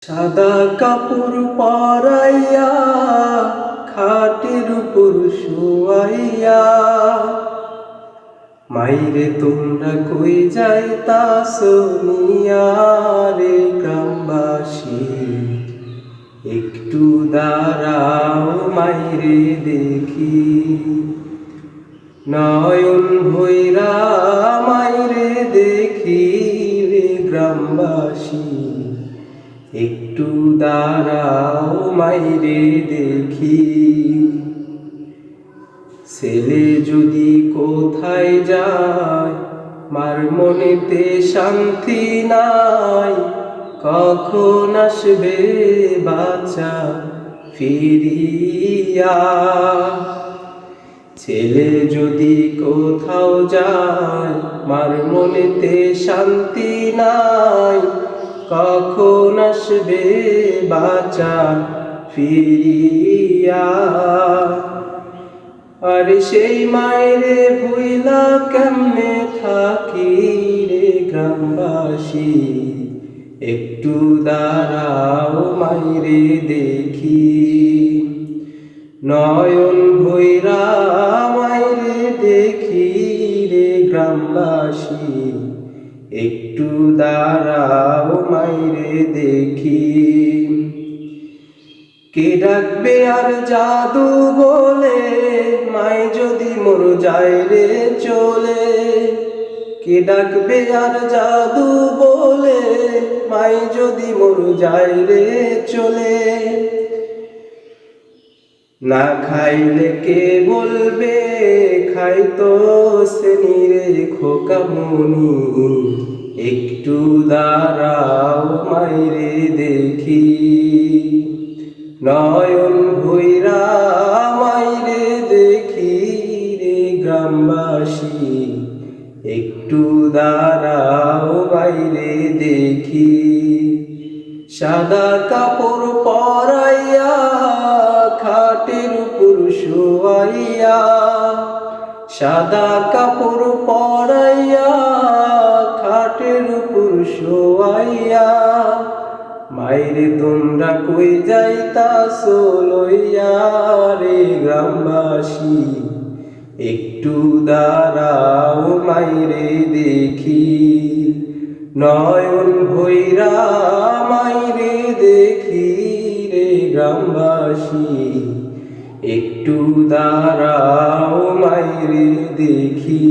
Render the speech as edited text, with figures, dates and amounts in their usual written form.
সাদা কাপড় পরাইয়া খাটের উপর শুয়াইয়া মাইরে তোমরা কই যাইতাছো নিয়া রে গ্রামবাসী, একটু দাঁড়াও মাইরে দেখি। নয়ন ভৈরা মাইরে দেখি রে গ্রামবাসী, একটু দাঁড়াও মাইরে দেখি। ছেলে যদি কোথায় যায় মার মনেতে শান্তি নাই, কখন আসবে বাচ্চা ফিরিয়া। ছেলে যদি কোথাও যায় মার মনেতে শান্তি নাই, কখন আসবে বাচ্চা ফিরিয়া। আর সেই মায়েরে ভুইলা কেমনে থাকি রে গ্রামবাসী, একটু দাঁড়াও মাইরে দেখি। নয়ন ভৈরা মাইরে দেখি রে গ্রামবাসী, একটু দাঁড়াও মাইরে দেখি। কে ডাকবে আর জাদু বলে মাই যদি মোর যায় রে চলে। কে ডাকবে আর জাদু বলে মাই যদি মোর যায় রে চলে। না খাইলে কে বলবে খাইতো শ্রেণী রে খোকামনি, একটু দাঁড়াও মাইরে দেখি। নয়ন ভৈরা মাইরে দেখি রে গ্রামবাসী, একটু দাঁড়াও মাইরে দেখি। সাদা কাপড় পরাইয়া খাটের উপর শুয়াইয়া, সাদা কাপড় পরাইয়া খাটের উপর শুয়াইয়া মাইরে তোমরা কই যাইতাছো লইয়া রে গ্রামবাসী, একটু দাঁড়াও মাইরে দেখি। নয়ন ভৈরা মাইরে দেখি রে গ্রামবাসী, একটু দাঁড়াও মাইরে দেখি।